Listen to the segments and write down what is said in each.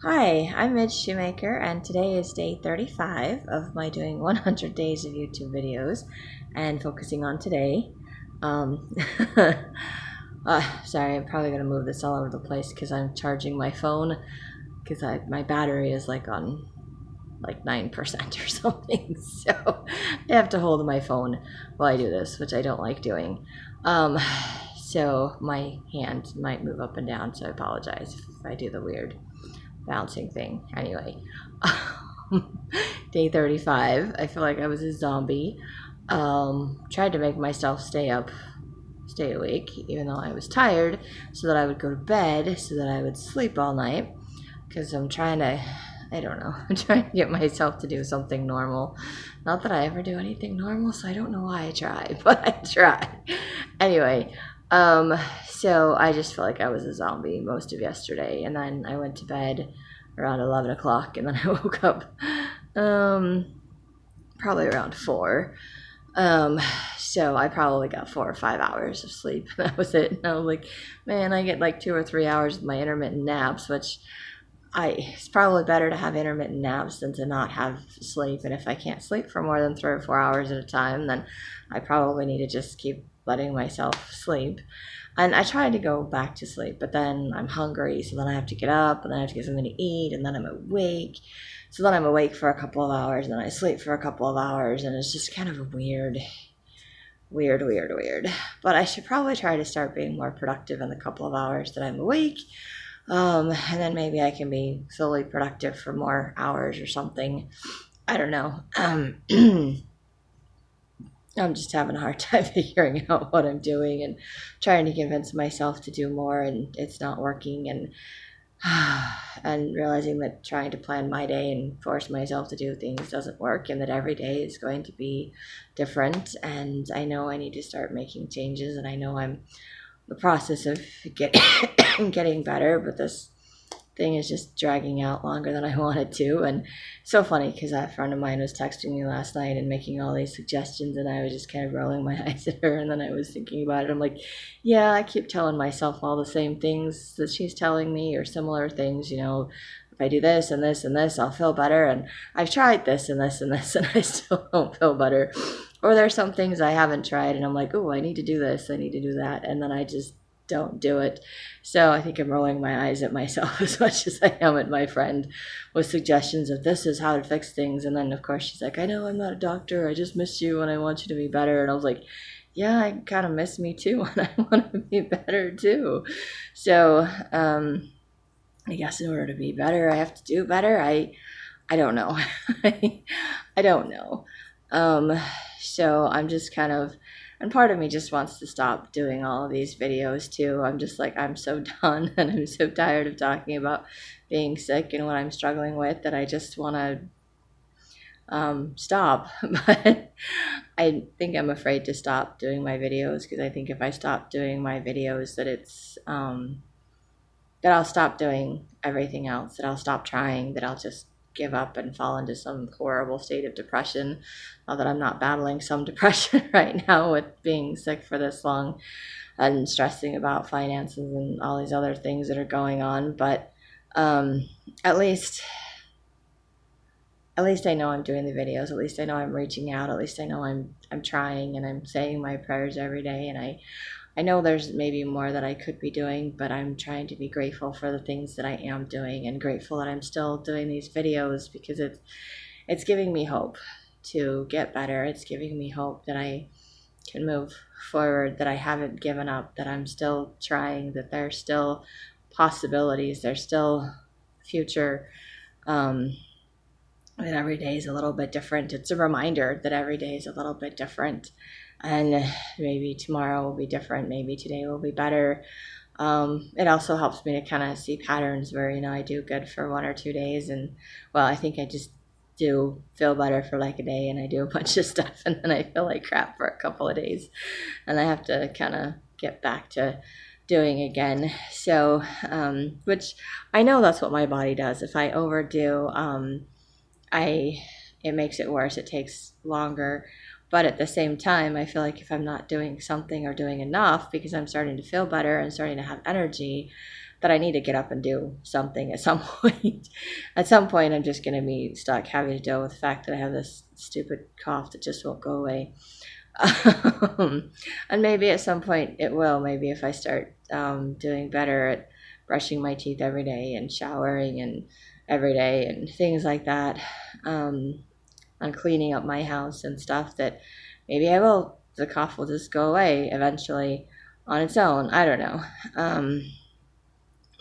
Hi, I'm Midge Shoemaker, and today is day 35 of my doing 100 days of YouTube videos and focusing on today. Um, Sorry, I'm probably going to move this all over the place because I'm charging my phone because my battery is like on like 9% or something. So I have to hold my phone while I do this, which I don't like doing. Um, so my hand might move up and down, so I apologize if I do the weird bouncing thing. Anyway, day 35. I feel like I was a zombie. Tried to make myself stay awake, even though I was tired, so that I would go to bed, so that I would sleep all night. Because I'm trying to, I don't know, I'm trying to get myself to do something normal. Not that I ever do anything normal, so I don't know why I try, but I try. Anyway, so I just felt like I was a zombie most of yesterday, and then I went to bed around 11 o'clock, and then I woke up probably around 4. So I probably got 4 or 5 hours of sleep. That was it. And I was like, man, I get like 2 or 3 hours of my intermittent naps, which it's probably better to have intermittent naps than to not have sleep. And if I can't sleep for more than 3 or 4 hours at a time, then I probably need to just keep letting myself sleep. And I tried to go back to sleep, but then I'm hungry, so then I have to get up, and then I have to get something to eat, and then I'm awake. So then I'm awake for a couple of hours, and then I sleep for a couple of hours, and it's just kind of a weird. But I should probably try to start being more productive in the couple of hours that I'm awake. And then maybe I can be solely productive for more hours or something. I don't know. I'm just having a hard time figuring out what I'm doing and trying to convince myself to do more, and it's not working. And realizing that trying to plan my day and force myself to do things doesn't work, and that every day is going to be different. And I know I need to start making changes, and I know I'm in the process of getting better, but this thing is just dragging out longer than I wanted to. And so funny because that friend of mine was texting me last night and making all these suggestions, and I was just kind of rolling my eyes at her. And then I was thinking about it. I'm like, yeah, I keep telling myself all the same things that she's telling me, or similar things, if I do this and this and this, I'll feel better. And I've tried this and this and this, and I still don't feel better. Or there's some things I haven't tried, and I'm like, oh, I need to do this, I need to do that, and then I just don't do it. So I think I'm rolling my eyes at myself as much as I am at my friend with suggestions of this is how to fix things. And then, of course, she's like, I know I'm not a doctor, I just miss you and I want you to be better. And I was like, yeah, I kind of miss me too, and I want to be better too. So I guess in order to be better, I have to do better. I don't know. I don't know. So I'm just kind of, and part of me just wants to stop doing all of these videos too. I'm just like, I'm so done, and I'm so tired of talking about being sick and what I'm struggling with, that I just want to stop. But I think I'm afraid to stop doing my videos, because I think if I stop doing my videos, that I'll stop doing everything else, that I'll stop trying, that I'll just give up and fall into some horrible state of depression. Not that I'm not battling some depression right now with being sick for this long and stressing about finances and all these other things that are going on, but at least I know I'm doing the videos. At least I know I'm reaching out. At least I know I'm trying, and I'm saying my prayers every day. And I know there's maybe more that I could be doing, but I'm trying to be grateful for the things that I am doing, and grateful that I'm still doing these videos, because it's giving me hope to get better. It's giving me hope that I can move forward, that I haven't given up, that I'm still trying, that there's still possibilities, there's still future, that every day is a little bit different. It's a reminder that every day is a little bit different, and maybe tomorrow will be different, maybe today will be better. It also helps me to kind of see patterns where, I do good for 1 or 2 days, and well, I think I just do feel better for like a day, and I do a bunch of stuff, and then I feel like crap for a couple of days, and I have to kind of get back to doing again. So which I know that's what my body does. If I overdo, it makes it worse. It takes longer. But at the same time, I feel like if I'm not doing something or doing enough, because I'm starting to feel better and starting to have energy, that I need to get up and do something at some point. At some point, I'm just going to be stuck having to deal with the fact that I have this stupid cough that just won't go away. And maybe at some point it will. Maybe if I start doing better at brushing my teeth every day and showering and every day and things like that, and cleaning up my house and stuff, that maybe the cough will just go away eventually on its own. I don't know.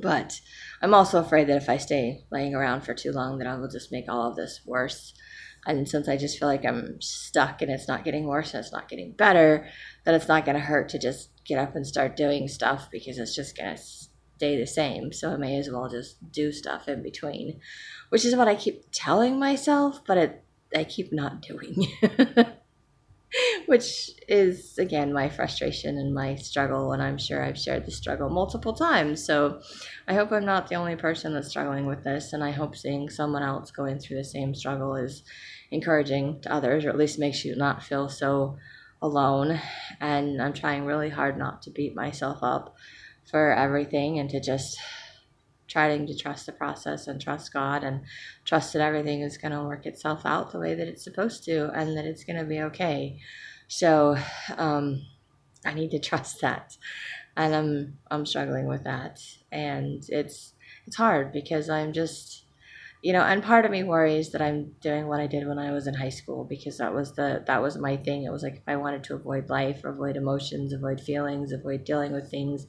But I'm also afraid that if I stay laying around for too long, that I will just make all of this worse. And since I just feel like I'm stuck and it's not getting worse and it's not getting better, then it's not going to hurt to just get up and start doing stuff, because it's just going to stay the same. So I may as well just do stuff in between, which is what I keep telling myself, but I keep not doing. Which is, again, my frustration and my struggle, and I'm sure I've shared the struggle multiple times. So I hope I'm not the only person that's struggling with this, and I hope seeing someone else going through the same struggle is encouraging to others, or at least makes you not feel so alone. And I'm trying really hard not to beat myself up for everything, and to just trying to trust the process and trust God and trust that everything is going to work itself out the way that it's supposed to, and that it's going to be okay. So I need to trust that, and I'm struggling with that, and it's hard, because I'm just, and part of me worries that I'm doing what I did when I was in high school, because that was my thing. It was like, if I wanted to avoid life, or avoid emotions, avoid feelings, avoid dealing with things,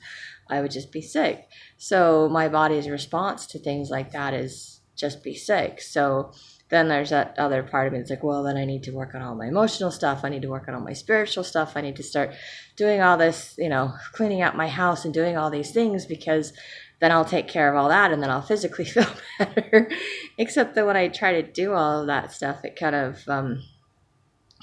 I would just be sick. So my body's response to things like that is just be sick. So then there's that other part of me. It's like, well, then I need to work on all my emotional stuff. I need to work on all my spiritual stuff. I need to start doing all this, cleaning out my house and doing all these things, because then I'll take care of all that, and then I'll physically feel better. Except that when I try to do all of that stuff, it kind of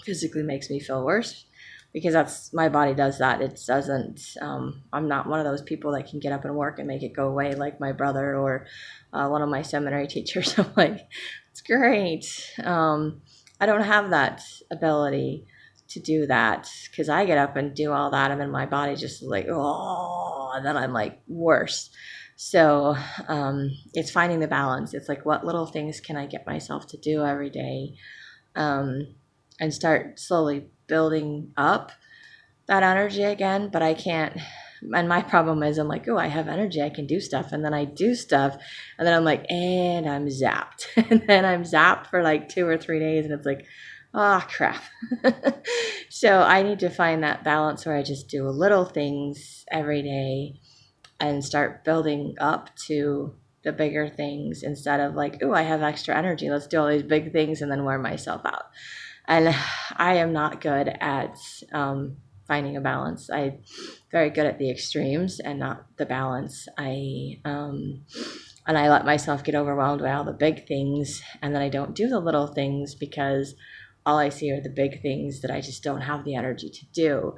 physically makes me feel worse, because that's, my body does that. It doesn't, I'm not one of those people that can get up and work and make it go away like my brother or one of my seminary teachers. I'm like, it's great. I don't have that ability to do that, because I get up and do all that, and then my body just like, oh, and then I'm like worse. So it's finding the balance. It's like, what little things can I get myself to do every day, and start slowly building up that energy again. But I can't. And my problem is, I'm like, oh, I have energy, I can do stuff. And then I do stuff, and then I'm like, and I'm zapped. And then I'm zapped for like 2 or 3 days, and it's like, oh, crap. So I need to find that balance where I just do little things every day and start building up to the bigger things, instead of like, oh, I have extra energy, let's do all these big things and then wear myself out. And I am not good at finding a balance. I'm very good at the extremes and not the balance. And I let myself get overwhelmed by all the big things, and then I don't do the little things, because all I see are the big things that I just don't have the energy to do.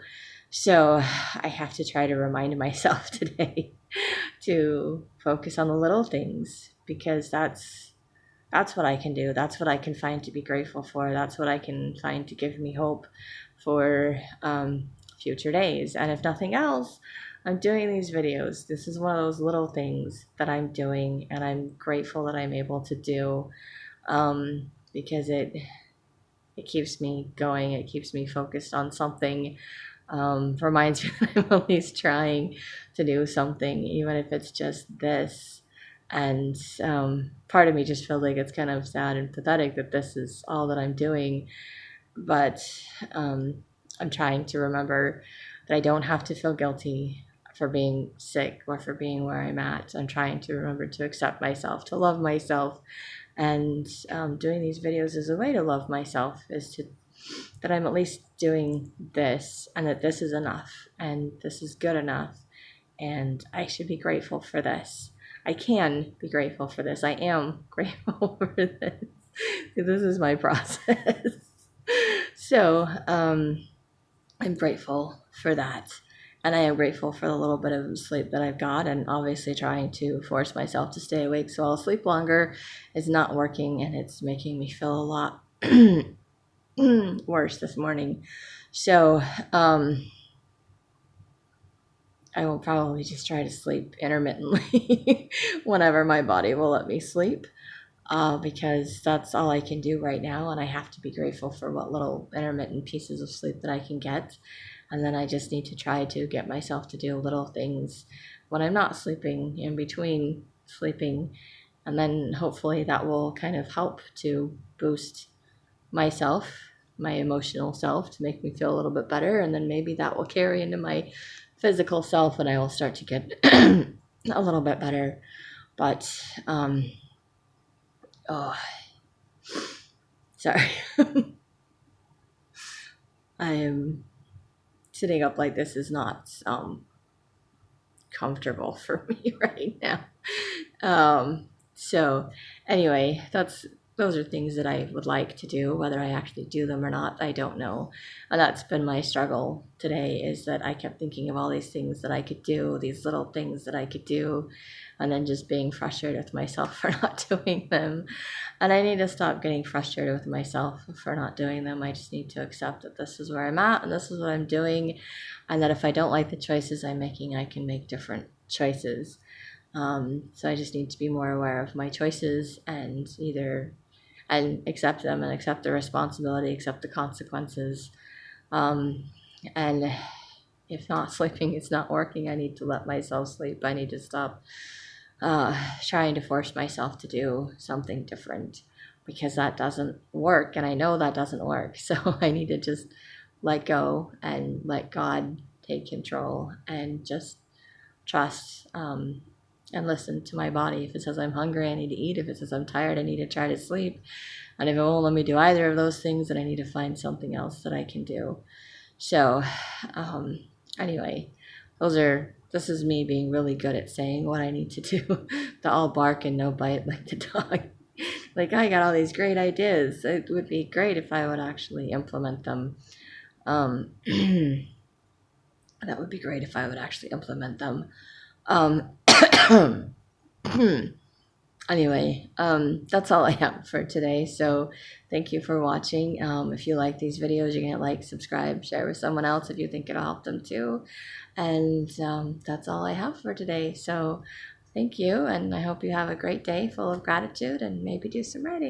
So I have to try to remind myself today to focus on the little things, because that's what I can do. That's what I can find to be grateful for. That's what I can find to give me hope for future days. And if nothing else, I'm doing these videos. This is one of those little things that I'm doing, and I'm grateful that I'm able to do, because it keeps me going. It keeps me focused on something. Reminds me that I'm at least trying to do something, even if it's just this. And part of me just feels like it's kind of sad and pathetic that this is all that I'm doing. But I'm trying to remember that I don't have to feel guilty for being sick or for being where I'm at. I'm trying to remember to accept myself, to love myself. And doing these videos is a way to love myself, that I'm at least doing this, and that this is enough, and this is good enough, and I should be grateful for this. I can be grateful for this. I am grateful for this. This is my process. So I'm grateful for that. And I am grateful for the little bit of sleep that I've got, and obviously trying to force myself to stay awake so I'll sleep longer is not working, and it's making me feel a lot worse this morning. So I will probably just try to sleep intermittently whenever my body will let me sleep, because that's all I can do right now, and I have to be grateful for what little intermittent pieces of sleep that I can get. And then I just need to try to get myself to do little things when I'm not sleeping, in between sleeping, and then hopefully that will kind of help to boost myself, my emotional self, to make me feel a little bit better, and then maybe that will carry into my physical self and I will start to get a little bit better. But oh, sorry. I am sitting up like this is not comfortable for me right now. So anyway, those are things that I would like to do. Whether I actually do them or not, I don't know. And that's been my struggle today, is that I kept thinking of all these things that I could do, these little things that I could do, and then just being frustrated with myself for not doing them. And I need to stop getting frustrated with myself for not doing them. I just need to accept that this is where I'm at and this is what I'm doing, and that if I don't like the choices I'm making, I can make different choices. So I just need to be more aware of my choices and accept them and accept the responsibility, accept the consequences. And if not sleeping is not working, I need to let myself sleep. I need to stop trying to force myself to do something different, because that doesn't work, and I know that doesn't work. So I need to just let go and let God take control and just trust, and listen to my body. If it says I'm hungry, I need to eat. If it says I'm tired, I need to try to sleep. And if it won't let me do either of those things, then I need to find something else that I can do. So anyway, this is me being really good at saying what I need to do. The all bark and no bite like the dog. Like, I got all these great ideas. It would be great if I would actually implement them. That would be great if I would actually implement them. Anyway, that's all I have for today. So thank you for watching. If you like these videos, you're gonna subscribe, share with someone else if you think it'll help them too. And that's all I have for today. So thank you, and I hope you have a great day full of gratitude, and maybe do some writing.